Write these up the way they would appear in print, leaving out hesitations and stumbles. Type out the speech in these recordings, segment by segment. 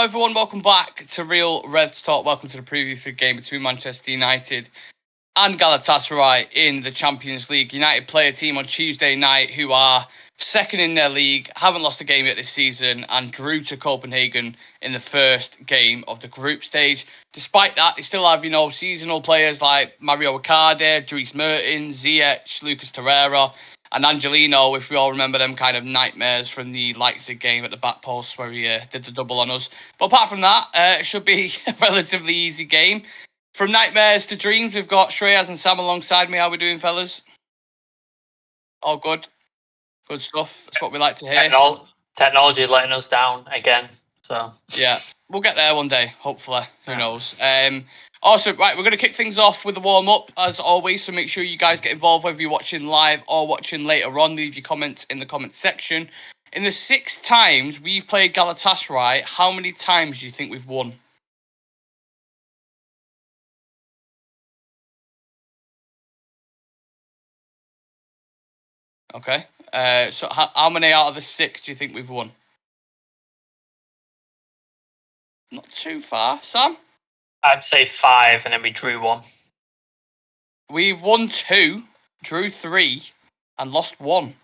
everyone, welcome back to Real Reds Talk. Welcome to the preview for the game between Manchester United and Galatasaray in the Champions League. United play a team on Tuesday night who are second in their league, haven't lost a game yet this season, and drew to Copenhagen in the first game of the group stage. Despite that, they still have, seasonal players like Mario Icardi, Dries Mertens, Ziyech, Lucas Torreira, and Angelino, if we all remember them kind of nightmares from the Leipzig game at the back post where he did the double on us. But apart from that, it should be a relatively easy game. From nightmares to dreams, we've got Shreyas and Sam alongside me. How we doing, fellas? All good? Good stuff. That's what we like to hear. Technology letting us down again. So yeah, we'll get there one day, hopefully. Who knows? Also, right, we're going to kick things off with the warm-up, as always, so make sure you guys get involved, whether you're watching live or watching later on. Leave your comments in the comments section. In the 6 times we've played Galatasaray, how many times do you think we've won? Okay. So how many out of the 6 do you think we've won? Not too far. Sam? I'd say 5, and then we drew 1. We've won 2, drew 3, and lost 1.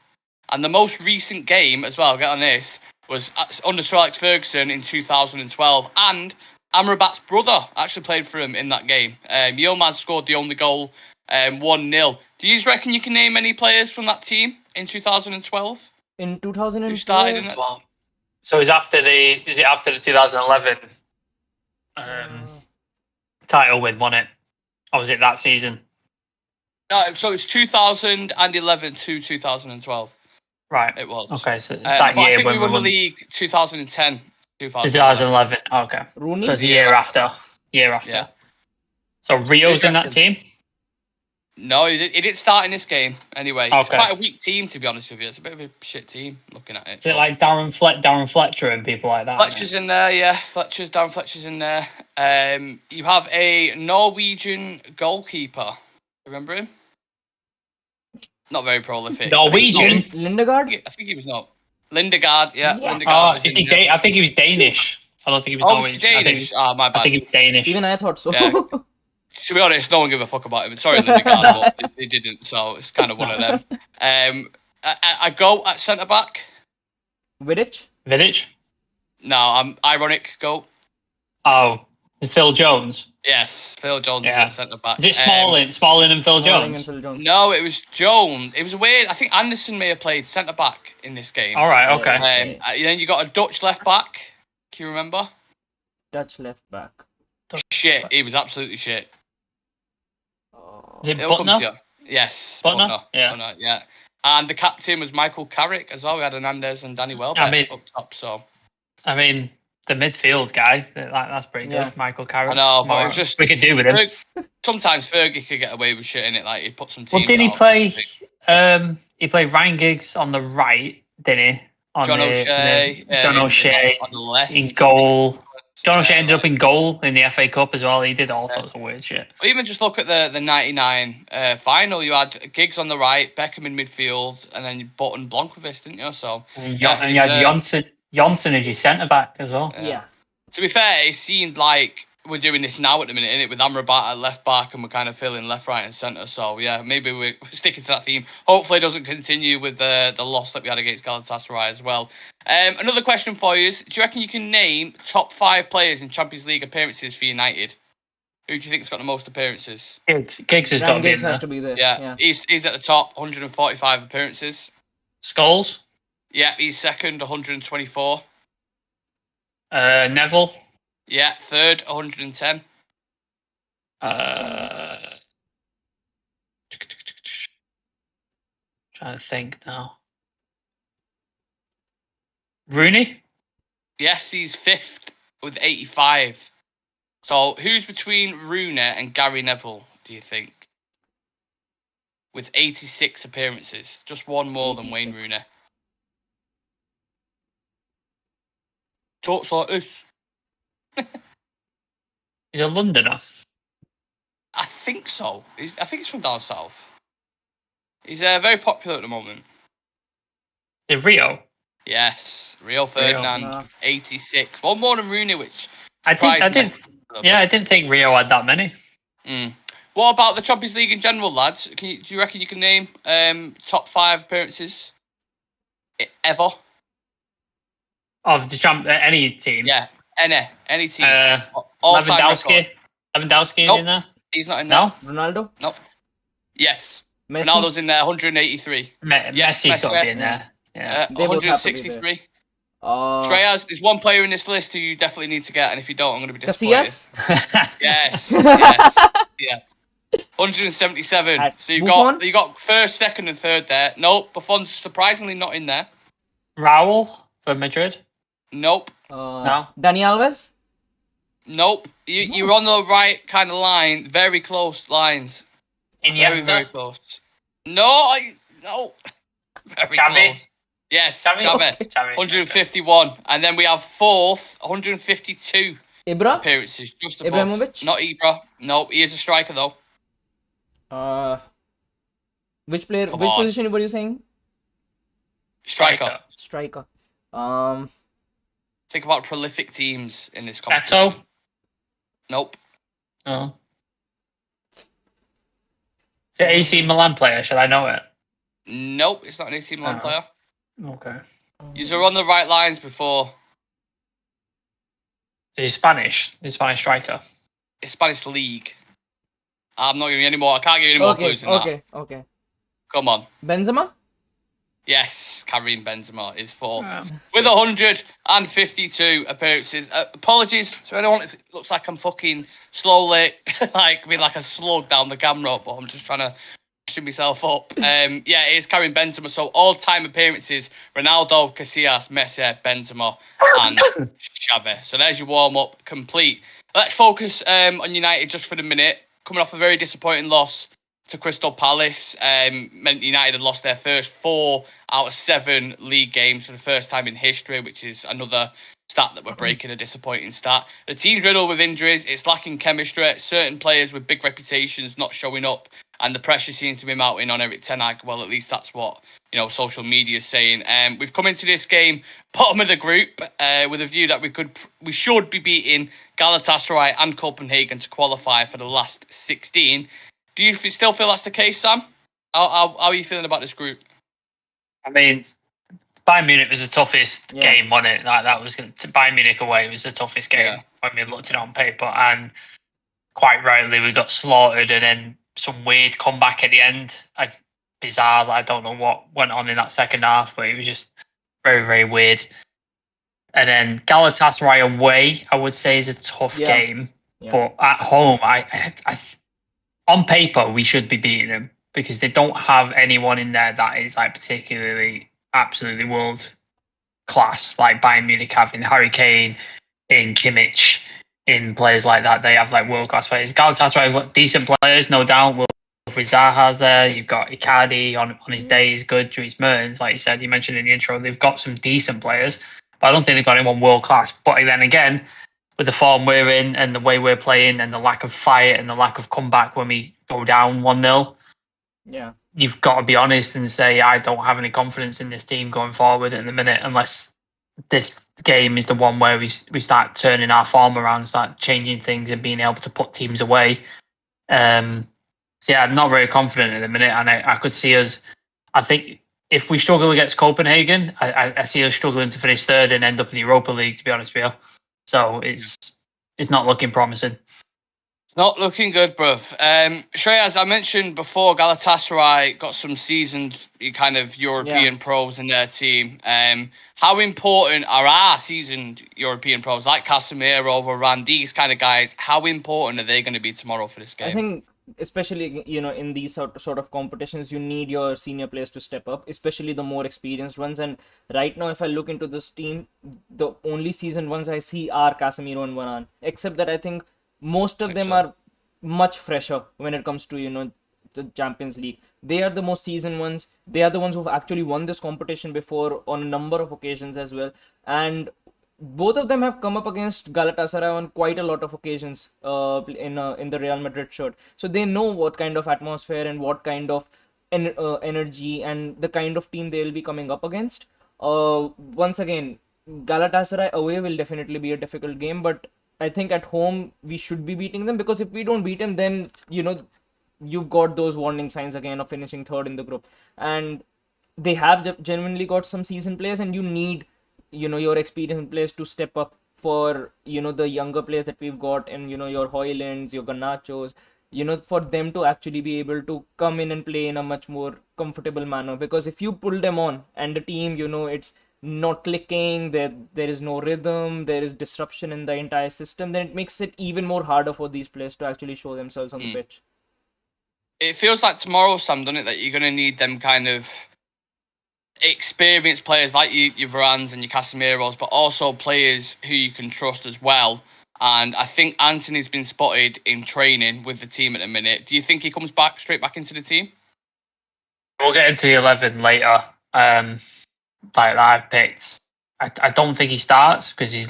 And the most recent game, as well, get on this, was under Sir Alex Ferguson in 2012. And Amrabat's brother actually played for him in that game. Yilmaz scored the only goal, 1-0. Do you reckon you can name any players from that team in 2012? In 2012? Who started in it? So is it after the 2011 title win, wasn't it? Or was it that season? No, so it's 2011 to 2012. Right. It was. Okay, so it's that year I think when we won the league 2010. 2011. Okay. Rooney? So it's a year after. Yeah. So Rio's in that team? No, he didn't start in this game anyway. Okay. It's quite a weak team, to be honest with you. It's a bit of a shit team looking at it. Is it like Darren Fletcher and people like that? Fletcher's in there, yeah. Darren Fletcher's in there. You have a Norwegian goalkeeper. Remember him? Not very prolific. Norwegian? Lindegaard? I think he was not. Lindegaard, yeah. Yes. Lindegaard Is he I think he was Danish. I don't think he was Norwegian. Danish. My bad. I think he was Danish. Even I thought so. Yeah. To be honest, no one gave a fuck about him. Sorry, Lindegaard, but they didn't, so it's kind of one of them. I go at centre-back. Vidic? No, I'm ironic, go. Oh, Phil Jones? Yes, Phil Jones is at centre-back. Is it Smalling and Phil Jones? No, it was Jones. It was weird. I think Anderson may have played centre-back in this game. All right, okay. Then you got a Dutch left-back. Can you remember? Dutch left-back. Shit, he was absolutely shit. Is it Butner? Yes. Butner? Butner, yeah. And the captain was Michael Carrick as well. We had Hernandez and Danny Welbeck up top. So, I mean, the midfield guy, that's pretty good. Michael Carrick. I know, but it was just... We could do with him. Sometimes Fergie could get away with shit in it. Like, he put some teams Well, didn't he play... he played Ryan Giggs on the right, didn't he? John O'Shea. John O'Shea. On the left. In goal. John O'Shea ended up in goal in the FA Cup as well. He did all sorts of weird shit. Well, even just look at the 99 final. You had Giggs on the right, Beckham in midfield, and then you Button Blankovic, didn't you? So and you had Johnson as your centre-back as well. Yeah. To be fair, it seemed like we're doing this now at the minute, innit? With Amrabat at left back, and we're kind of filling left, right, and centre. So yeah, maybe we're sticking to that theme. Hopefully, it doesn't continue with the loss that we had against Galatasaray as well. Another question for you is: do you reckon you can name top 5 players in Champions League appearances for United? Who do you think's got the most appearances? Giggs has got to be there. Yeah, he's at the top, 145 appearances. Scholes? Yeah, he's second, 124. Neville? Yeah, third, 110. Trying to think now. Rooney? Yes, he's 5th with 85. So who's between Rooney and Gary Neville, do you think? With 86 appearances. Just one more than Wayne Rooney. Talks like this. He's a Londoner. I think so. I think he's from down south. He's very popular at the moment. In Rio? Yes, Rio Ferdinand, Nah. 86. One more than Rooney, which I surprised me. didn't think Rio had that many. What about the Champions League in general, lads? Do you reckon you can name top 5 appearances ever? Of the any team. Yeah, any team. Lewandowski. Record. Lewandowski Nope. in there? He's not in there. No? Ronaldo? Nope. Yes. Messi? Ronaldo's in there, 183. Yes, Messi's got to be in yeah. there. Yeah. They both have to be 163. there. Treyas, there's one player in this list who you definitely need to get, and if you don't, I'm going to be disappointed. Casillas? Yes. Yes. 177. So Buffon? you got first, second, and third there. Nope. Buffon's surprisingly not in there. Raul for Madrid? Nope. No. Dani Alves? Nope. You're on the right kind of line. Very close lines. Iniesta? Very close. No. Very Xavi? close. Yes, Xavi? Xavi. Xavi. 151. And then we have fourth, 152 Ibra? appearances. Just above. Ibrahimovic? Not Ibra. No, he is a striker though. Which player? Come which on. position were you saying? Striker. Striker. Think about prolific teams in this competition. Beto? Nope. Oh. Is it AC Milan player? Should I know it? Nope, it's not an AC Milan player. Okay. You were on the right lines before. He's Spanish. He's Spanish striker. It's Spanish league. I'm not giving you any more. I can't give you any more clues than that. Okay. Come on. Benzema? Yes, Karim Benzema is fourth with 152 appearances. Apologies to anyone if it looks like I'm fucking slowly being like a slug down the camera, but I'm just trying to push myself up. It is Karim Benzema. So all-time appearances: Ronaldo, Casillas, Messi, Benzema, and Xavi. So there's your warm-up complete. Let's focus on United just for the minute. Coming off a very disappointing loss to Crystal Palace, meant United had lost their first 4 out of 7 league games for the first time in history, which is another stat that we're breaking, a disappointing stat. The team's riddled with injuries, it's lacking chemistry, certain players with big reputations not showing up, and the pressure seems to be mounting on Erik ten Hag. Well, at least that's what social media is saying. We've come into this game bottom of the group with a view that we should be beating Galatasaray and Copenhagen to qualify for the last 16. Do you still feel that's the case, Sam? How are you feeling about this group? I mean, Bayern Munich was the toughest game, wasn't it? That was Bayern Munich away was the toughest game when we looked at it on paper, and quite rightly we got slaughtered, and then some weird comeback at the end. Bizarre. I don't know what went on in that second half, but it was just very, very weird. And then Galatasaray away, I would say, is a tough game, but at home, I on paper, we should be beating them because they don't have anyone in there that is particularly absolutely world class, like Bayern Munich have in Harry Kane, in Kimmich, in players like that. They have world class players. Galatasaray have got decent players, no doubt. Wilfried Zaha's there. You've got Icardi on his day is good. Dries Mertens, like you said, you mentioned in the intro, they've got some decent players, but I don't think they've got anyone world class. But then again, with the form we're in and the way we're playing and the lack of fight and the lack of comeback when we go down 1-0, you've got to be honest and say, I don't have any confidence in this team going forward at the minute unless this game is the one where we start turning our form around, start changing things and being able to put teams away. I'm not very confident at the minute, and I could see us, I think, if we struggle against Copenhagen, I see us struggling to finish third and end up in the Europa League, to be honest with you. So it's not looking promising. Not looking good, bruv. Shrey, as I mentioned before, Galatasaray got some seasoned kind of European pros in their team. How important are our seasoned European pros like Casemiro, Varane, these kind of guys? How important are they going to be tomorrow for this game? I think especially in these sort of competitions, you need your senior players to step up, especially the more experienced ones. And right now, if I look into this team, the only seasoned ones I see are Casemiro and Varane, except that I think most of them are much fresher when it comes to the Champions League. They are the most seasoned ones. They are the ones who've actually won this competition before on a number of occasions as well, and both of them have come up against Galatasaray on quite a lot of occasions in the Real Madrid shirt. So they know what kind of atmosphere and what kind of energy and the kind of team they will be coming up against. Once again, Galatasaray away will definitely be a difficult game, but I think at home we should be beating them, because if we don't beat them, then you've got those warning signs again of finishing third in the group. And they have genuinely got some seasoned players, and you need your experienced players to step up for the younger players that we've got, and your Hoylands, your Garnachos, for them to actually be able to come in and play in a much more comfortable manner. Because if you pull them on and the team, it's not clicking, there is no rhythm, there is disruption in the entire system, then it makes it even more harder for these players to actually show themselves on the pitch. It feels like tomorrow, Sam, doesn't it, that you're going to need them kind of experienced players like your Varans and your Casemiros, but also players who you can trust as well. And I think Anthony's been spotted in training with the team at the minute. Do you think he comes straight back into the team? We'll get into the 11 later. Like that I've picked. I don't think he starts, because he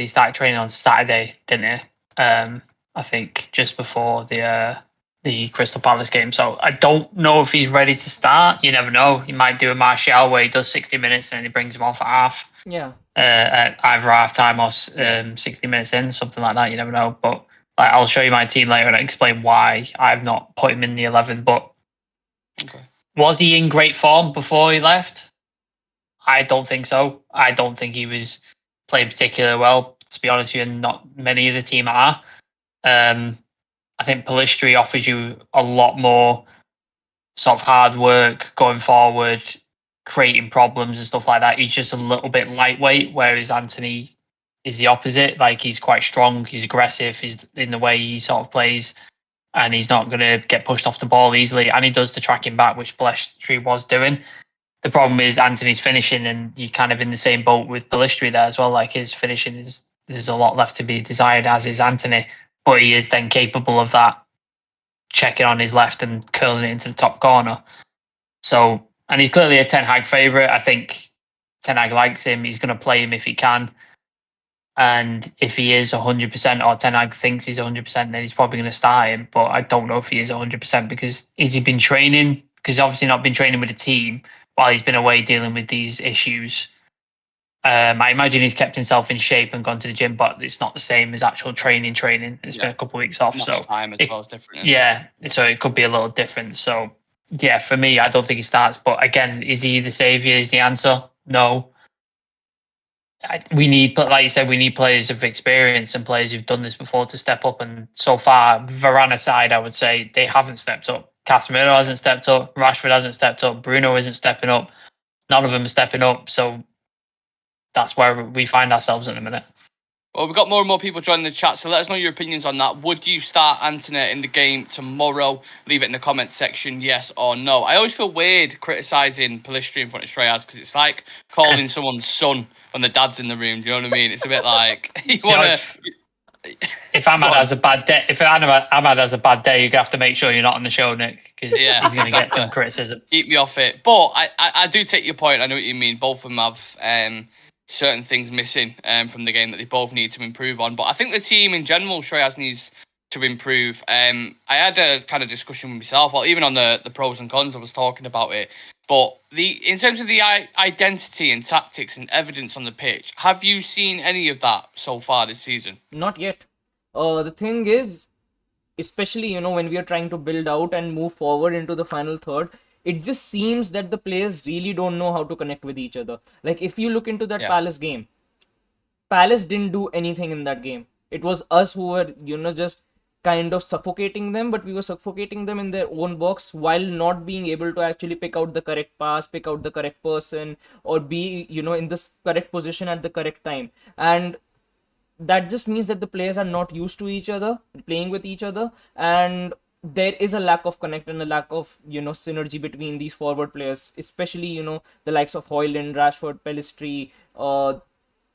started training on Saturday, didn't he? I think just before the Crystal Palace game. So I don't know if he's ready to start. You never know. He might do a Martial where he does 60 minutes and then he brings him off at half. Yeah. At either half time or 60 minutes in, something like that. You never know. But I'll show you my team later and I'll explain why I've not put him in the 11. But was he in great form before he left? I don't think so. I don't think he was playing particularly well. To be honest with you, not many of the team are. I think Pellistri offers you a lot more sort of hard work going forward, creating problems and stuff like that. He's just a little bit lightweight, whereas Anthony is the opposite. Like, he's quite strong, he's aggressive, he's in the way he sort of plays, and he's not going to get pushed off the ball easily. And he does the tracking back, which Pellistri was doing. The problem is Anthony's finishing, and you're kind of in the same boat with Pellistri there as well. Like, his finishing there's a lot left to be desired, as is Anthony. But he is then capable of that, checking on his left and curling it into the top corner. So, and he's clearly a Ten Hag favourite. I think Ten Hag likes him. He's going to play him if he can. And if he is 100%, or Ten Hag thinks he's 100%, then he's probably going to start him. But I don't know if he is 100%, because has he been training? Because he's obviously not been training with the team while he's been away dealing with these issues. I imagine he's kept himself in shape and gone to the gym, but it's not the same as actual training. It's been a couple of weeks off. So time as well is different. So it could be a little different. So yeah, for me, I don't think he starts. But again, is he the saviour? Is the answer? No. We need, like you said, we need players of experience and players who've done this before to step up. And so far, Varane aside, I would say they haven't stepped up. Casemiro hasn't stepped up. Rashford hasn't stepped up. Bruno isn't stepping up. None of them are stepping up. So that's where we find ourselves in a minute. Well, we've got more and more people joining the chat, so let us know your opinions on that. Would you start Antony in the game tomorrow? Leave it in the comments section, yes or no. I always feel weird criticising Pellistri in front of Shreyas, because it's like calling someone's son when the dad's in the room. Do you know what I mean? It's a bit like you want to. If Ahmad has a bad day, Ahmad has a bad day, you have to make sure you're not on the show, Nick, because he's going to get some criticism. Keep me off it. But I do take your point. I know what you mean. Both of them have certain things missing from the game that they both need to improve on. But I think the team in general, Shreyas, needs to improve. I had a kind of discussion with myself, well, even on the pros and cons, I was talking about it. But in terms of the identity and tactics and evidence on the pitch, have you seen any of that so far this season? Not yet. The thing is, especially, when we are trying to build out and move forward into the final third, it just seems that the players really don't know how to connect with each other. Like, if you look into that Palace game, Palace didn't do anything in that game. It was us who were, just kind of suffocating them, but we were suffocating them in their own box while not being able to actually pick out the correct pass, pick out the correct person, or be, in the correct position at the correct time. And that just means that the players are not used to each other, playing with each other, and there is a lack of connect and a lack of, synergy between these forward players, especially, the likes of Hoyland, Rashford, Pellistri.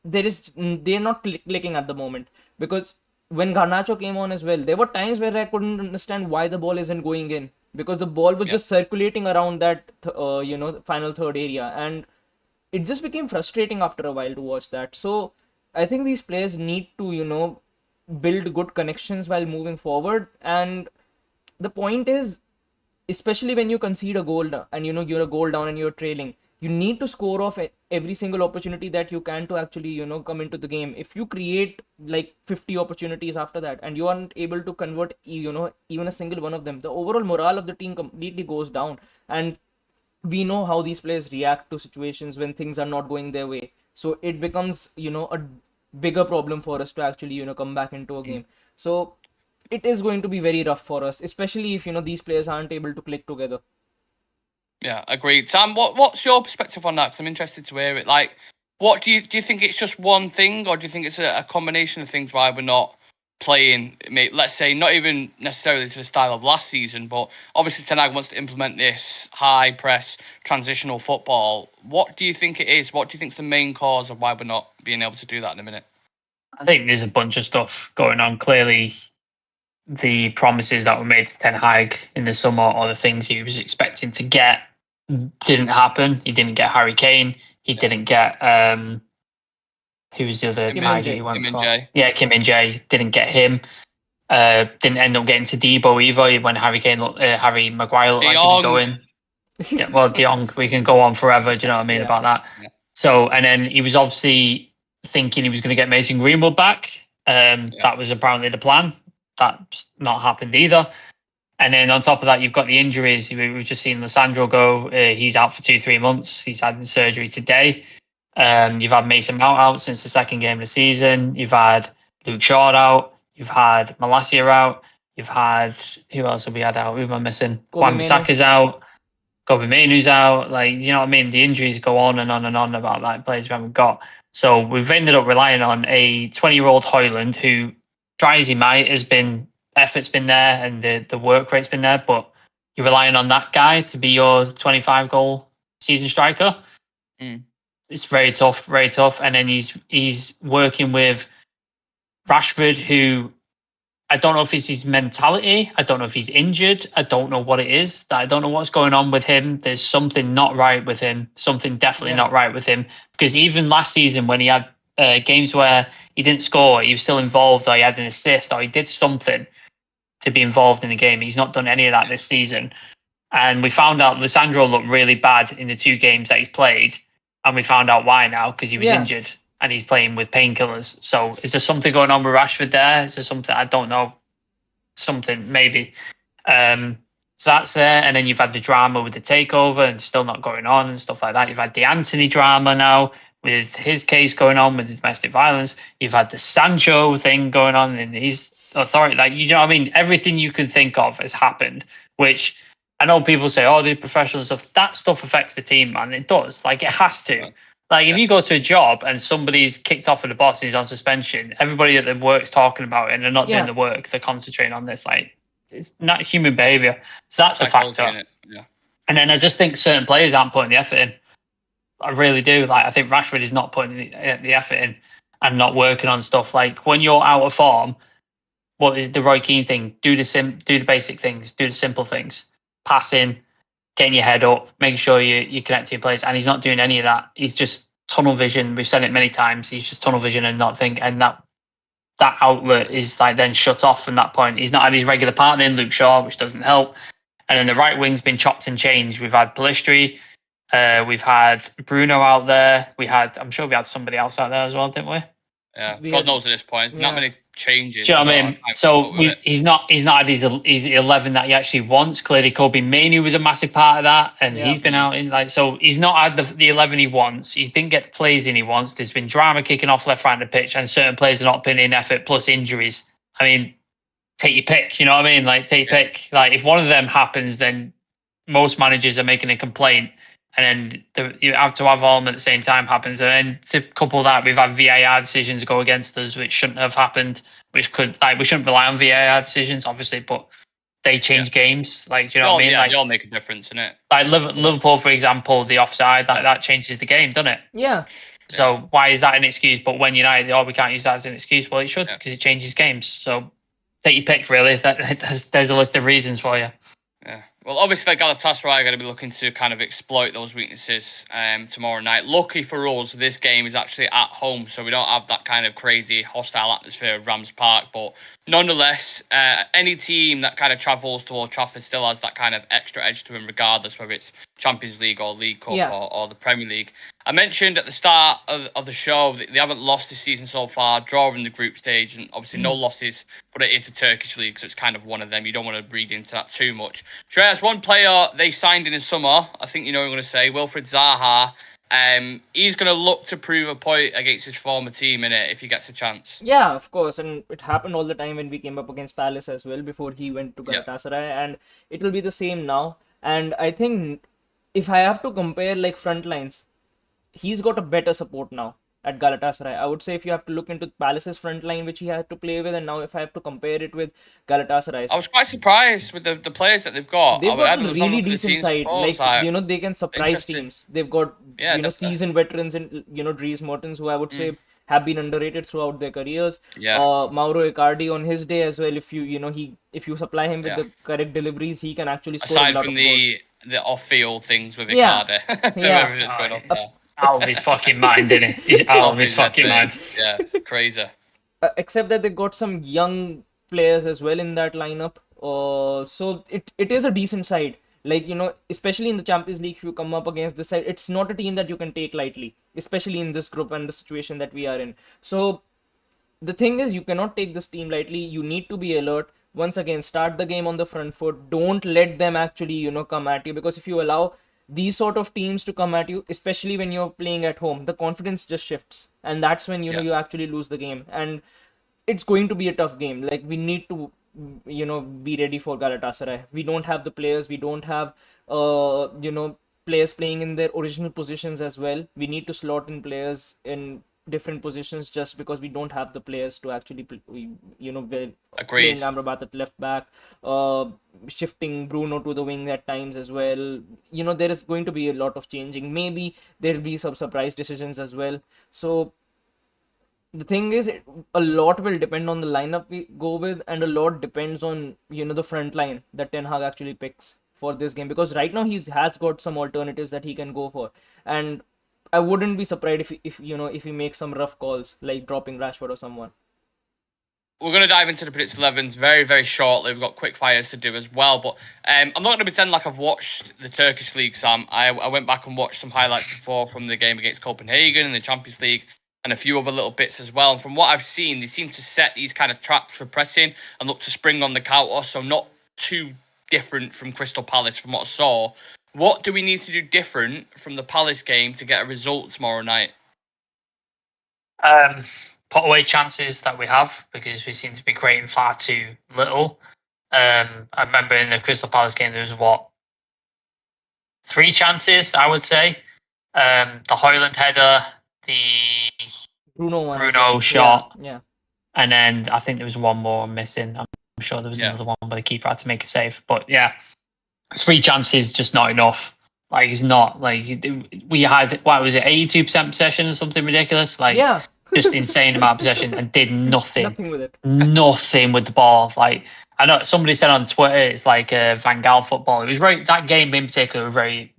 They're not clicking at the moment, because when Garnacho came on as well, there were times where I couldn't understand why the ball isn't going in, because the ball was just circulating around that, final third area, and it just became frustrating after a while to watch that. So I think these players need to, build good connections while moving forward. And the point is, especially when you concede a goal and you're a goal down and you're trailing, you need to score off every single opportunity that you can to actually, come into the game. If you create like 50 opportunities after that and you aren't able to convert, even a single one of them, the overall morale of the team completely goes down. And we know how these players react to situations when things are not going their way. So it becomes, a bigger problem for us to actually, come back into a game. So it is going to be very rough for us, especially if, these players aren't able to click together. Yeah, agreed. Sam, what's your perspective on that? Because I'm interested to hear it. Like, what do you think it's just one thing, or do you think it's a combination of things why we're not playing? Let's say not even necessarily to the style of last season, but obviously Ten Hag wants to implement this high press transitional football. What do you think it is? What do you think is the main cause of why we're not being able to do that in a minute? I think there's a bunch of stuff going on. Clearly, the promises that were made to Ten Hag in the summer or the things he was expecting to get didn't happen. He didn't get Harry Kane. He didn't get who was the other Tiger he went for? Yeah, Kim Min-jae. Didn't get him. Didn't end up getting to Debo either when Harry Maguire looked like he was going. Yeah, well, De Jong, we can go on forever. Do you know what I mean about that? Yeah. So, and then he was obviously thinking he was going to get Mason Greenwood back. That was apparently the plan. That's not happened either. And then on top of that, you've got the injuries. We've just seen Lissandro go. He's out for 2-3 months. He's had surgery today. You've had Mason Mount out since the second game of the season. You've had Luke Shaw out. You've had Malacia out. You've had, who else have we had out? Who am I missing? Wan-Bissaka's out. Kobe Mainoo's out. Like, you know what I mean? The injuries go on and on and on about like players we haven't got. So we've ended up relying on a 20-year-old Højlund who, try as he might, effort's been there and the work rate's been there, but you're relying on that guy to be your 25-goal season striker. It's very tough, very tough. And then he's working with Rashford, who I don't know if it's his mentality. I don't know if he's injured. I don't know what it is. I don't know what's going on with him. There's something not right with him. Something definitely not right with him. Because even last season when he had games where he didn't score, he was still involved, or he had an assist, or he did something to be involved in the game. He's not done any of that this season. And we found out Lissandro looked really bad in the 2 games that he's played. And we found out why now, because he was injured and he's playing with painkillers. So is there something going on with Rashford there? Is there something? I don't know. Something, maybe. So that's there. And then you've had the drama with the takeover and still not going on and stuff like that. You've had the Anthony drama now with his case going on with the domestic violence. You've had the Sancho thing going on in his authority. Like, you know what I mean? Everything you can think of has happened, which I know people say, oh, the professional stuff. That stuff affects the team, man. It does. Like, it has to. Like, if you go to a job and somebody's kicked off with the boss and he's on suspension, everybody at the work's talking about it and they're not doing the work. They're concentrating on this. Like, it's not human behavior. So that's a factor. Yeah. And then I just think certain players aren't putting the effort in. I really do. Like, I think Rashford is not putting the effort in and not working on stuff. Like, when you're out of form, what is the Roy Keane thing? Do the basic things. Do the simple things. Passing, getting your head up, making sure you connect to your players. And he's not doing any of that. He's just tunnel vision. We've said it many times. He's just tunnel vision and not think. And that outlet is like then shut off from that point. He's not had his regular partner in Luke Shaw, which doesn't help. And then the right wing's been chopped and changed. We've had Pellistri. We've had Bruno out there. I'm sure we had somebody else out there as well, didn't we? Yeah, God knows at this point. Not many changes. Do you know what I mean? So he's not had his 11 that he actually wants. Clearly, Kobe Mainoo was a massive part of that, and he's been out in so he's not had the 11 he wants. He didn't get the plays in he wants. There's been drama kicking off left, right, and the pitch, and certain players are not putting in effort plus injuries. I mean, take your pick. You know what I mean? Like, take your pick. Like, if one of them happens, then most managers are making a complaint. And then you have to have all them at the same time happens. And then to couple that, we've had VAR decisions go against us, which shouldn't have happened, which could, like, we shouldn't rely on VAR decisions, obviously, but they change games. Like, you know what I mean? Yeah, they all make a difference, innit? Like Liverpool, for example, the offside, that changes the game, doesn't it? Yeah. So why is that an excuse? But when United, we can't use that as an excuse. Well, it should, because it changes games. So take your pick, really. There's a list of reasons for you. Yeah, Well, obviously, Galatasaray are going to be looking to kind of exploit those weaknesses tomorrow night. Lucky for us, this game is actually at home, so we don't have that kind of crazy hostile atmosphere of Rams Park. But nonetheless, any team that kind of travels to Old Trafford still has that kind of extra edge to them, regardless whether it's Champions League or League Cup or the Premier League. I mentioned at the start of the show that they haven't lost this season so far, draw in the group stage, and obviously no losses, but it is the Turkish League, so it's kind of one of them. You don't want to read into that too much. There's one player they signed in the summer, I think you know what I'm going to say, Wilfried Zaha. He's going to look to prove a point against his former team, innit, if he gets a chance. Yeah, of course, and it happened all the time when we came up against Palace as well before he went to Galatasaray, and it will be the same now. And I think if I have to compare like front lines, he's got a better support now at Galatasaray. I would say if you have to look into Palace's front line, which he had to play with, and now if I have to compare it with Galatasaray's. I was quite surprised with the players that they've got. They've got a really decent side. Like, you know, they can surprise teams. They've got, you know, seasoned veterans in, you know, Dries Mertens, who I would say have been underrated throughout their careers. Mauro Icardi on his day as well. If you supply him with the correct deliveries, he can actually score a lot of goals. Aside from the off-field things with Icardi. Everything's going on there. Out of his fucking mind, isn't he? He's out of his fucking mind. Yeah, crazy. Except that they got some young players as well in that lineup. So it is a decent side. Like, you know, especially in the Champions League, if you come up against this side, it's not a team that you can take lightly, especially in this group and the situation that we are in. So the thing is, you cannot take this team lightly. You need to be alert. Once again, start the game on the front foot. Don't let them actually, you know, come at you, because if you allow these sort of teams to come at you, especially when you're playing at home, the confidence just shifts, and that's when you know you actually lose the game, and it's going to be a tough game. Like, we need to, you know, be ready for Galatasaray. We don't have the players. We don't have you know, players playing in their original positions as well. We need to slot in players in different positions just because we don't have the players to actually play, you know, playing Amrabat at left back, shifting Bruno to the wing at times as well. You know, there is going to be a lot of changing. Maybe there'll be some surprise decisions as well. So the thing is, a lot will depend on the lineup we go with, and a lot depends on, you know, the front line that Ten Hag actually picks for this game, because right now he has got some alternatives that he can go for, and I wouldn't be surprised if he makes some rough calls like dropping Rashford or someone. We're going to dive into the predicted 11s very, very shortly. We've got quick fires to do as well. But I'm not going to pretend like I've watched the Turkish League, Sam. I went back and watched some highlights before from the game against Copenhagen in the Champions League and a few other little bits as well. And from what I've seen, they seem to set these kind of traps for pressing and look to spring on the counter. So not too different from Crystal Palace from what I saw. What do we need to do different from the Palace game to get a result tomorrow night? Put away chances that we have, because we seem to be creating far too little. I remember in the Crystal Palace game, there was 3 chances, I would say. The Højlund header, the Bruno shot, and then I think there was one more missing. I'm sure there was another one, but the keeper had to make a save. But yeah, 3 chances, just not enough. Like, it's not like we had, what was it, 82% possession or something ridiculous? Like, just insane amount of possession, and did nothing. Nothing with it. Nothing with the ball. Like, I know somebody said on Twitter, it's like Van Gaal football. It was that game in particular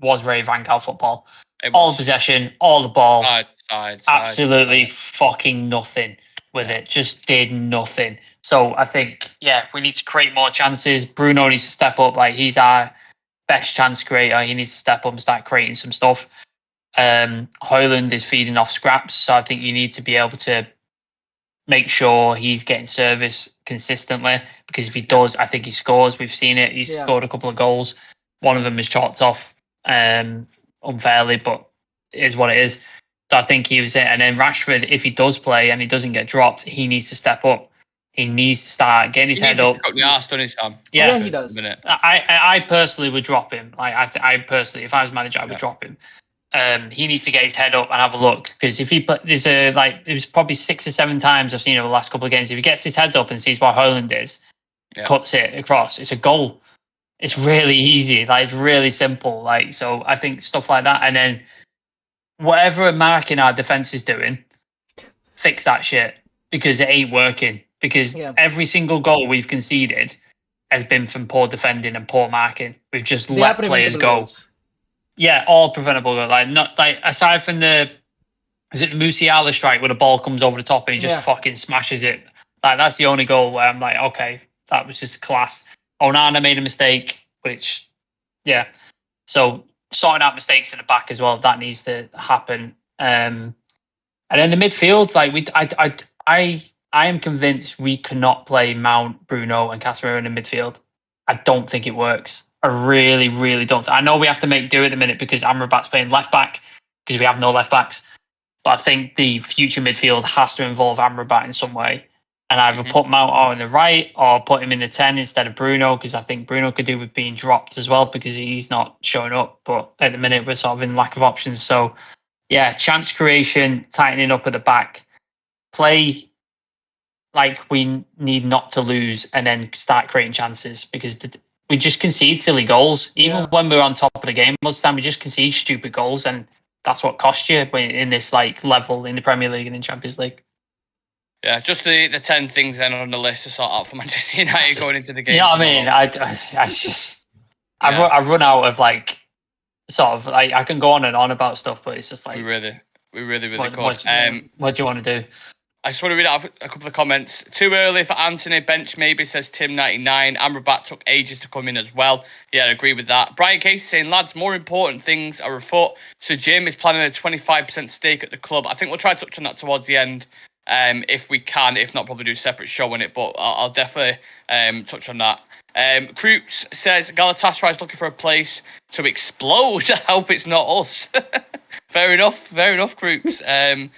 was very Van Gaal football. All the possession, all the ball, absolutely fucking nothing with it. Just did nothing. So I think, we need to create more chances. Bruno needs to step up. Like, he's our best chance creator. He needs to step up and start creating some stuff. Højlund is feeding off scraps, so I think you need to be able to make sure he's getting service consistently, because if he does, I think he scores. We've seen it. He's scored a couple of goals. One of them is chalked off unfairly, but it is what it is. So I think he was it. And then Rashford, if he does play and he doesn't get dropped, he needs to step up. He needs to start getting his head up. Yeah, he does. I personally would drop him. Like, I personally, if I was manager, I would drop him. He needs to get his head up and have a look, because if he there's probably 6 or 7 times I've seen over the last couple of games. If he gets his head up and sees what Højlund is, cuts it across, it's a goal. It's really easy. Like, it's really simple. Like, so I think stuff like that, and then whatever marking our defense is doing, fix that shit, because it ain't working. Because every single goal we've conceded has been from poor defending and poor marking. We've just They let are players preventable go. goals. Yeah, all preventable goals. Like not like aside from the Musiala strike where the ball comes over the top and he just fucking smashes it. Like that's the only goal where I'm like, okay, that was just class. Onana made a mistake, which so sorting out mistakes in the back as well, that needs to happen. And then the midfield, like I am convinced we cannot play Mount, Bruno, and Casemiro in the midfield. I don't think it works. I really, really don't. I know we have to make do at the minute because Amrabat's playing left back because we have no left backs. But I think the future midfield has to involve Amrabat in some way. And either put Mount on the right or put him in the 10 instead of Bruno, because I think Bruno could do with being dropped as well because he's not showing up. But at the minute, we're sort of in lack of options. So, yeah, chance creation, tightening up at the back. Play like we need not to lose and then start creating chances because we just concede silly goals. Even when we're on top of the game most of the time, we just concede stupid goals. And that's what cost you in this like level in the Premier League and in Champions League. Yeah, just the 10 things then on the list to sort out for Manchester United going into the game. You know what I mean? I run out of like sort of like I can go on and on about stuff, but it's just like we really could. What do you want to do? I just want to read out a couple of comments. Too early for Anthony. Bench maybe, says Tim99. Amrabat took ages to come in as well. Yeah, I agree with that. Brian Casey saying, lads, more important things are afoot. So Jim is planning a 25% stake at the club. I think we'll try to touch on that towards the end. If we can, if not, probably do a separate show on it, but I'll definitely touch on that. Kroops says Galatasaray is looking for a place to explode. I hope it's not us. Fair enough, Kroops.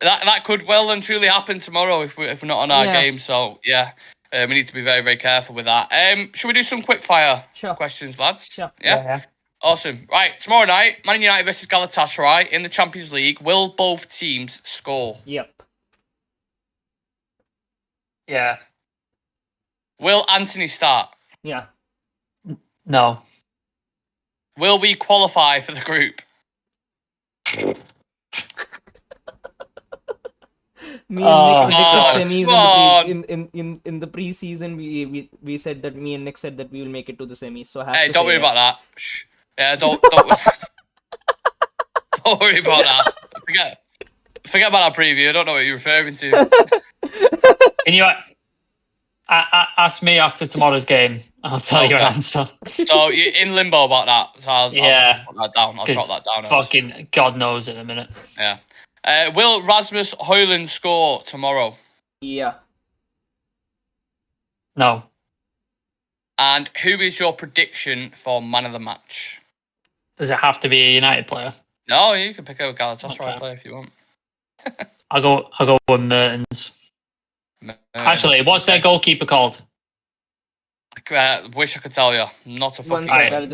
That could well and truly happen tomorrow if we're not on our game. So yeah, we need to be very, very careful with that. Should we do some quick fire questions, lads? Sure. Yeah. Awesome. Right, tomorrow night, Man United versus Galatasaray in the Champions League. Will both teams score? Yep. Yeah. Will Anthony start? Yeah. No. Will we qualify for the group? Me and Nick predicted semis in the preseason. We said that me and Nick said that we will make it to the semis. So don't worry about that. Shh. Yeah, don't don't worry about that. Forget about our preview. I don't know what you're referring to. Can you ask me after tomorrow's game? I'll tell you an answer. So you're in limbo about that. So I'll put that down. I'll drop that down. Fucking God knows in a minute. Yeah. Will Rasmus Højlund score tomorrow? Yeah. No. And who is your prediction for man of the match? Does it have to be a United player? No, you can pick a Galatasaray player if you want. I'll go with Mertens. Actually, what's their goalkeeper called? Wish I could tell you. Not a fucking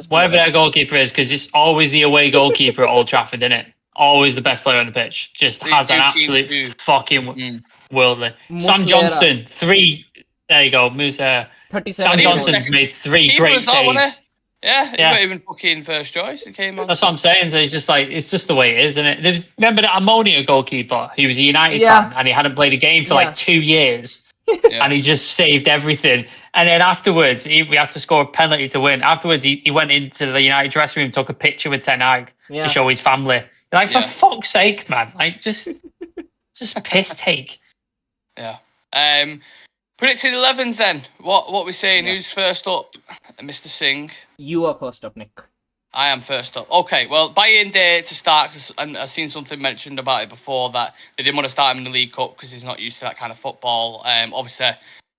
whatever their goalkeeper is, because it's always the away goalkeeper at Old Trafford, isn't it? Always the best player on the pitch. Just has an absolute fucking worldly. Sam Johnston, 3. There you go. Musa. 37. Sam Johnston's made 3 great saves. Yeah, he wasn't even fucking first choice. He came on. That's what I'm saying. It's just the way it is, isn't it? Remember the Ammonia goalkeeper? He was a United fan and he hadn't played a game for like 2 years. And he just saved everything. And then afterwards, we had to score a penalty to win. Afterwards, he went into the United dressing room, took a picture with Ten Hag to show his family. Like, for fuck's sake, man. Like, just piss take. Yeah. Predicted 11s then. What we saying? Who's first up? Mr. Singh. You are first up, Nick. I am first up. Okay, well, buy-in day to start, and I've seen something mentioned about it before that they didn't want to start him in the League Cup because he's not used to that kind of football. Obviously,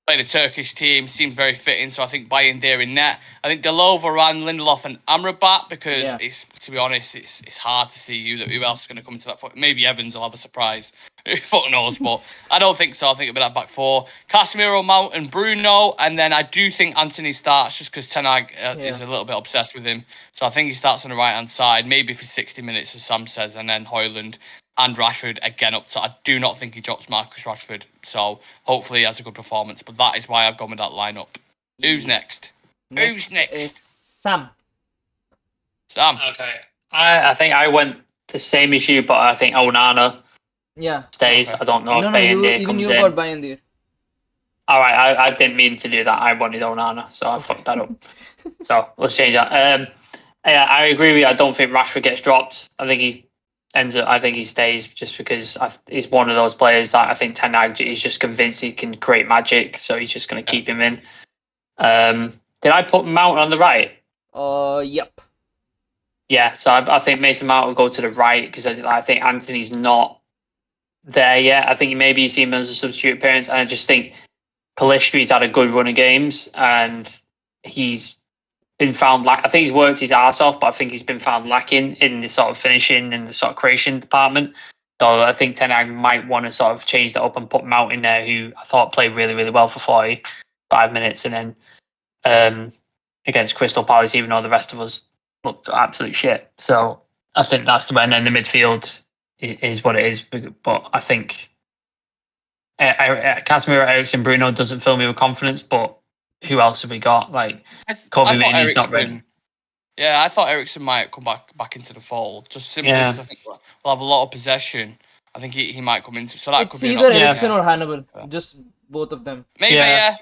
playing a Turkish team seems very fitting, so I think buy-in day in net. I think Delov, Varane, Lindelof, and Amrabat because it's, to be honest, it's hard to see who else is going to come into that foot. Maybe Evans will have a surprise. Who fuck knows, but I don't think so. I think it'll be that back 4. Casemiro, Mount, and Bruno, and then I do think Anthony starts just because Ten Hag is a little bit obsessed with him. So I think he starts on the right-hand side, maybe for 60 minutes, as Sam says, and then Højlund and Rashford again up. So I do not think he drops Marcus Rashford. So hopefully he has a good performance. But that is why I've gone with that lineup. Who's next? Who's next? Sam. Okay. I think I went the same as you, but I think Onana stays. I don't know if Bayern comes in. Got Bayern there. All right, I didn't mean to do that. I wanted Onana, so I fucked that up. So let's change that. Yeah, I agree with you. I don't think Rashford gets dropped. I think he ends up. I think he stays just because he's one of those players that I think Ten Hag is just convinced he can create magic, so he's just going to keep him in. Did I put Mount on the right? Yep. Yeah, so I think Mason Mount will go to the right because I think Anthony's not there yet. I think maybe you see him as a substitute appearance, and I just think Pelistri's had a good run of games and he's been found I think he's worked his ass off, but I think he's been found lacking in the sort of finishing and the sort of creation department. So I think Ten Hag might want to sort of change that up and put Mount in there, who I thought played really, really well for 45 minutes, and then against Crystal Palace, even though the rest of us looked absolute shit. So I think that's the way. And then the midfield is what it is. But I think Casemiro, Eriksen, Bruno doesn't fill me with confidence. But who else have we got? Like Kobe Mainoo's not ready. Yeah, I thought Eriksen might come back into the fold, just simply because I think we'll have a lot of possession. I think he might come into, so that It's could be either Eriksen or Hannibal, just both of them. Maybe, yeah.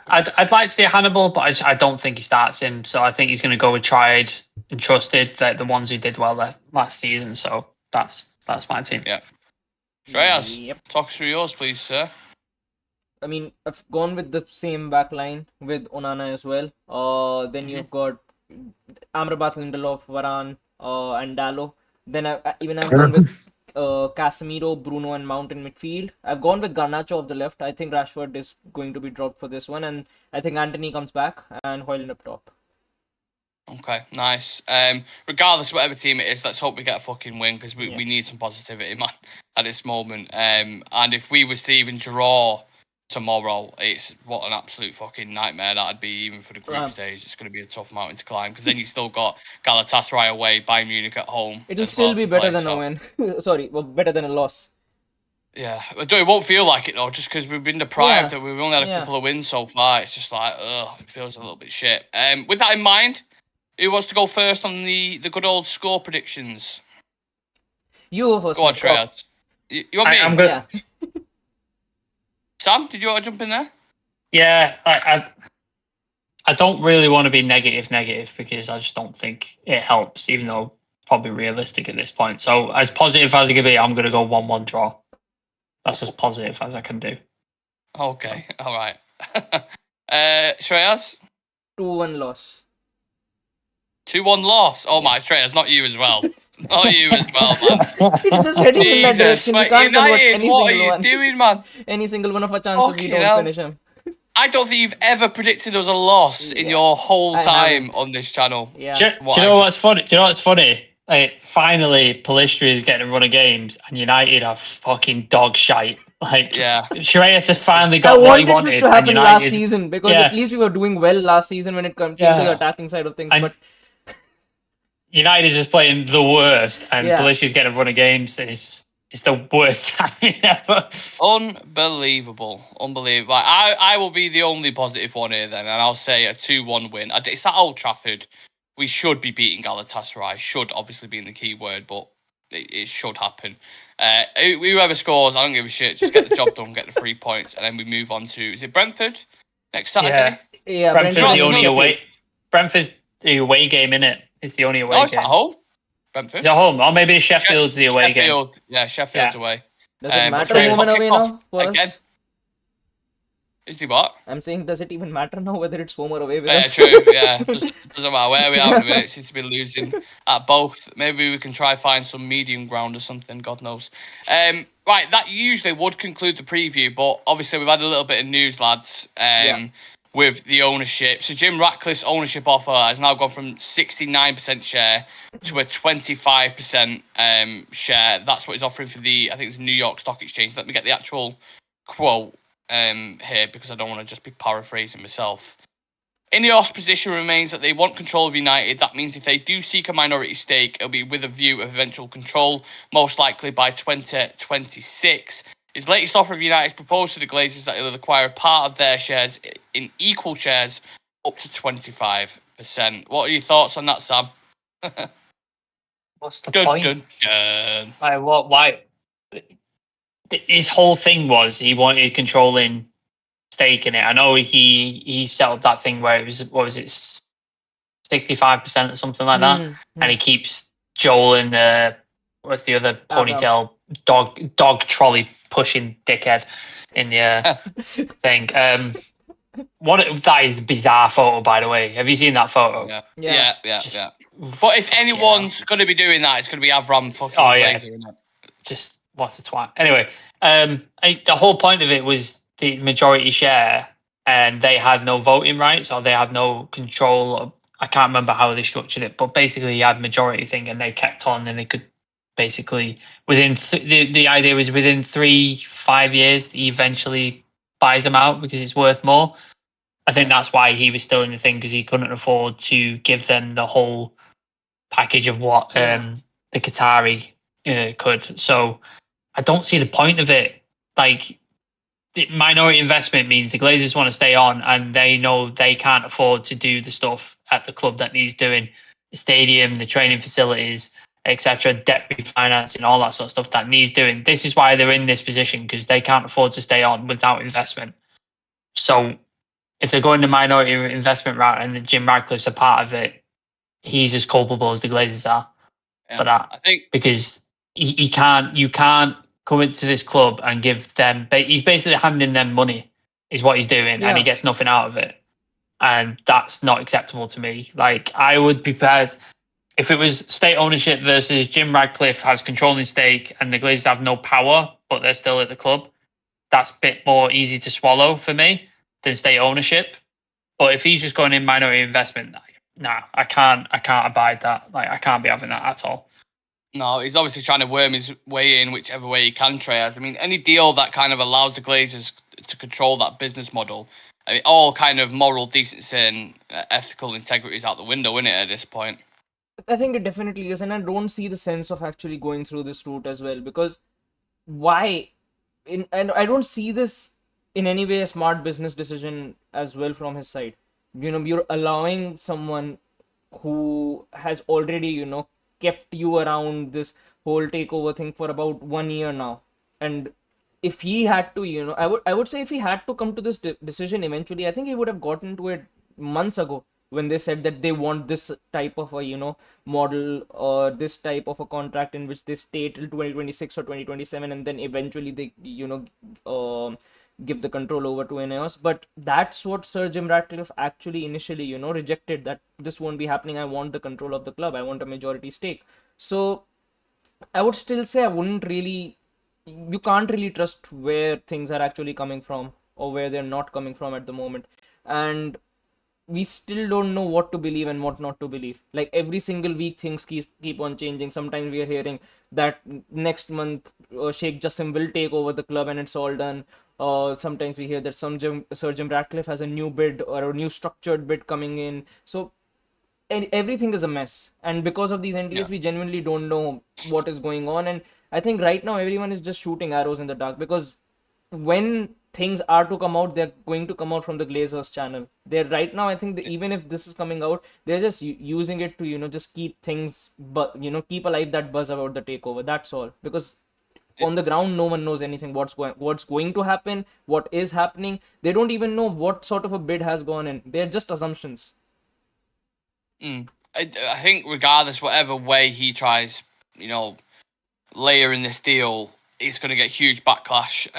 I'd like to see Hannibal, but I don't think he starts him. So I think he's going to go with tried and trusted, the ones who did well last season. So that's my team. Yeah. Shreyas, talk through yours, please, sir. I mean, I've gone with the same back line with Onana as well. Then you've got Amrabat, Lindelof, Varane, and Dalot. Then I've gone with Casemiro, Bruno, and Mount in midfield. I've gone with Garnacho off the left. I think Rashford is going to be dropped for this one, and I think Anthony comes back and Højlund up top. Okay, nice. Regardless of whatever team it is, let's hope we get a fucking win because we need some positivity, man, at this moment. And if we were to even draw tomorrow, it's what an absolute fucking nightmare that'd be, even for the group stage. It's going to be a tough mountain to climb because then you still got Galatasaray away, Bayern Munich at home. It'll still be better than a win. Sorry, better than a loss. Yeah, it won't feel like it though, just because we've been deprived. That we've only had a couple of wins so far. It's just like, it feels a little bit shit. With that in mind, who wants to go first on the good old score predictions? You go first. Go on, Shreyas. You want me? I'm good. Yeah. Sam, did you want to jump in there? Yeah, I don't really want to be negative because I just don't think it helps, even though probably realistic at this point. So as positive as it can be, I'm going to go 1-1 draw. That's as positive as I can do. Okay, all right. Shreyas? 2-1 loss. 2-1 loss? Oh my, Shreyas, not you as well. Not you as well, man. It's just heading in that direction. We can't convert any what are single you one. doing, man? Any single one of our chances, we don't finish them. I don't think you've ever predicted us a loss in your whole time on this channel. Yeah. Do you know what's funny? Like, finally, Pelistri is getting a run of games, and United are fucking dog shite. Like, Shreyas has finally got what he wanted. I wanted this to happen last season because at least we were doing well last season when it comes to the attacking side of things. But United is just playing the worst, and Pelistri's getting a run of games. It's the worst time ever. Unbelievable. I will be the only positive one here then, and I'll say a 2-1 win. It's at Old Trafford. We should be beating Galatasaray. Should obviously be in the key word, but it should happen. Whoever scores, I don't give a shit. Just get the job done, get the 3 points, and then we move on to, is it Brentford next Saturday? Yeah, Brentford's the only away. Brentford's the away game, innit? It's the only away game. It's at home. Brentford. It's at home. Or maybe Sheffield's the away game. Yeah, Sheffield's away. Does it matter home and away now for us? Is the what? I'm saying, does it even matter now whether it's home or away with us? True, yeah. Doesn't matter where we are in a minute. Seems to be losing at both. Maybe we can try find some medium ground or something, God knows. Right, that usually would conclude the preview, but obviously we've had a little bit of news, lads, with the ownership. So Jim Ratcliffe's ownership offer has now gone from 69% share to a 25% share. That's what he's offering for I think it's the New York Stock Exchange. Let me get the actual quote here because I don't want to just be paraphrasing myself. Ineos' position remains that they want control of United. That means if they do seek a minority stake, it'll be with a view of eventual control, most likely by 2026. His latest offer of United's proposed to the Glazers that he'll acquire a part of their shares in equal shares up to 25%. What are your thoughts on that, Sam? What's the point? Why? His whole thing was he wanted controlling stake in it. I know he set up that thing where it was, what was it, 65% or something like that, and he keeps Joel in the, what's the other ponytail dog trolley pushing dickhead in the thing. That is a bizarre photo, by the way. Have you seen that photo? Yeah. But if anyone's going to be doing that, it's going to be Avram fucking Glazer, isn't it? Just what a twat. Anyway, the whole point of it was the majority share, and they had no voting rights, or they had no control. I can't remember how they structured it, but basically, you had majority thing, and they kept on, and they could basically within the idea was within 3-5 years, he eventually buys them out because it's worth more. I think that's why he was still in the thing, because he couldn't afford to give them the whole package of what the Qatari could. So I don't see the point of it. Like, the minority investment means the Glazers want to stay on, and they know they can't afford to do the stuff at the club that needs doing, the stadium, the training facilities, etc., debt refinancing, all that sort of stuff that needs doing. This is why they're in this position, because they can't afford to stay on without investment. So if they're going the minority investment route and Jim Ratcliffe's a part of it, he's as culpable as the Glazers are for that. I think because you can't come into this club and give them. He's basically handing them money, is what he's doing, and he gets nothing out of it, and that's not acceptable to me. Like, I would be prepared if it was state ownership versus Jim Ratcliffe has controlling stake and the Glazers have no power, but they're still at the club. That's a bit more easy to swallow for me than state ownership. But if he's just going in minority investment, nah, I can't abide that. Like, I can't be having that at all. No, he's obviously trying to worm his way in whichever way he can, Treyas. I mean, any deal that kind of allows the Glazers to control that business model, I mean, all kind of moral decency and ethical integrity is out the window, isn't it, at this point? I think it definitely is, and I don't see the sense of actually going through this route as well, because why? And I don't see this in any way a smart business decision as well from his side. You're allowing someone who has already, kept you around this whole takeover thing for about 1 year now. And if he had to, I would say if he had to come to this decision eventually, I think he would have gotten to it months ago when they said that they want this type of a, model or this type of a contract in which they stay till 2026 or 2027, and then eventually they, give the control over to Ineos. But that's what Sir Jim Ratcliffe actually initially, rejected, that this won't be happening. I want the control of the club. I want a majority stake. So I would still say you can't really trust where things are actually coming from or where they're not coming from at the moment. And we still don't know what to believe and what not to believe. Like, every single week things keep on changing. Sometimes we are hearing that next month Sheikh Jassim will take over the club and it's all done. Sometimes we hear that Sir Jim Ratcliffe has a new bid or a new structured bid coming in. So everything is a mess, and because of these NDAs we genuinely don't know what is going on. And I think right now everyone is just shooting arrows in the dark, because when things are to come out, they're going to come out from the Glazers channel. They're right now, I think even if this is coming out, they're just using it to just keep things, but keep alive that buzz about the takeover. That's all, because on the ground no one knows anything what's going to happen, what is happening. They don't even know what sort of a bid has gone in. They're just assumptions. I think regardless, whatever way he tries, layering this deal, it's going to get huge backlash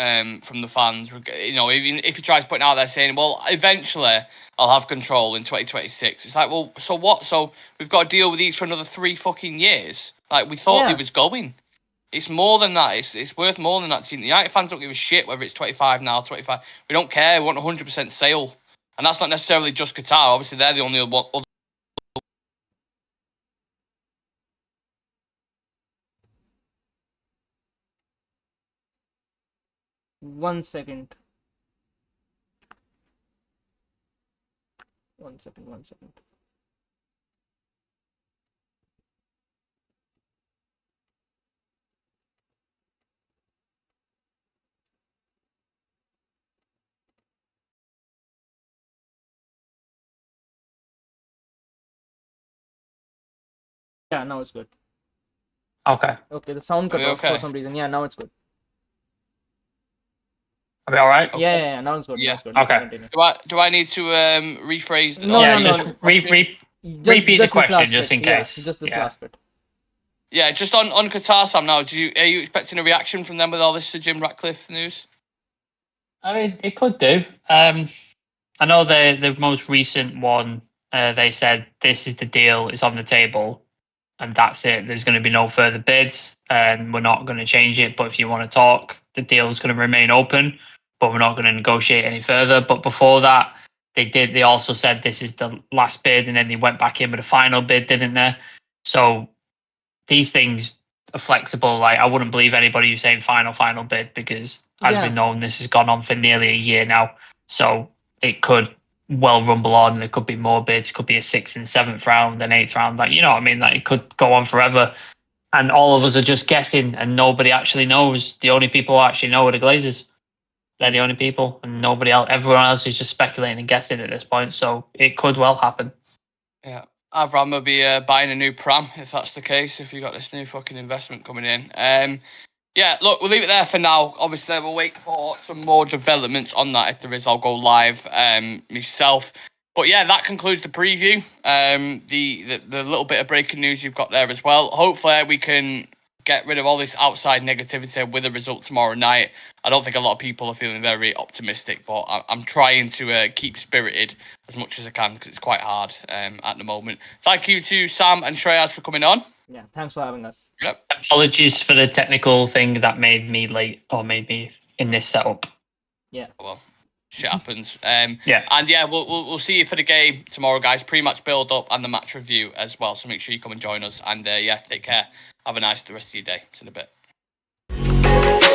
from the fans. Even if he tries putting out there saying, well, eventually I'll have control in 2026. It's like, well, so what? So we've got to deal with these for another 3 fucking years? Like, we thought it was going. It's more than that. It's worth more than that. The United fans don't give a shit whether it's 25 now, 25. We don't care. We want 100% sale. And that's not necessarily just Qatar. Obviously, they're the only other. 1 second. 1 second. 1 second. Yeah, now it's good. Okay, the sound cut off for some reason. Yeah, now it's good. Are we all right? Yeah. Now it's good. Yeah. Now it's good. Okay. Continue. Do I need to rephrase? No, yeah, no, just no. repeat Just the this question last just bit. in case. Yeah, just this Yeah. last bit. Yeah, just on Qatar, Sam. Now, are you expecting a reaction from them with all this Sir Jim Ratcliffe news? I mean, it could do. I know the most recent one. They said this is the deal. It's on the table, and that's it. There's going to be no further bids, and we're not going to change it. But if you want to talk, the deal's going to remain open, but we're not going to negotiate any further. But before that, they also said this is the last bid, and then they went back in with a final bid, didn't they? So these things are flexible. Like, I wouldn't believe anybody who's saying final bid, because as we know, this has gone on for nearly a year now. So it could well rumble on. There could be more bids. It could be a 6th and 7th round, an 8th round. Like, you know what I mean? Like, it could go on forever. And all of us are just guessing, and nobody actually knows. The only people who actually know are the Glazers. They're the only people, and nobody else. Everyone else is just speculating and guessing at this point. So it could well happen. Yeah. Avram will be buying a new pram if that's the case, if you got this new fucking investment coming in. Yeah, look, we'll leave it there for now. Obviously, we'll wait for some more developments on that. If there is, I'll go live myself. But yeah, that concludes the preview. The little bit of breaking news you've got there as well. Hopefully, we can get rid of all this outside negativity with a result tomorrow night. I don't think a lot of people are feeling very optimistic, but I'm trying to keep spirited as much as I can, because it's quite hard at the moment. Thank you to Sam and Shreyas for coming on. Yeah, thanks for having us. Yep. Apologies for the technical thing that made me late, or made me in this setup. Yeah. Well, shit happens. Yeah. And yeah, we'll see you for the game tomorrow, guys. Pre-match build-up and the match review as well. So make sure you come and join us. And yeah, take care. Have a nice the rest of your day. See you in a bit.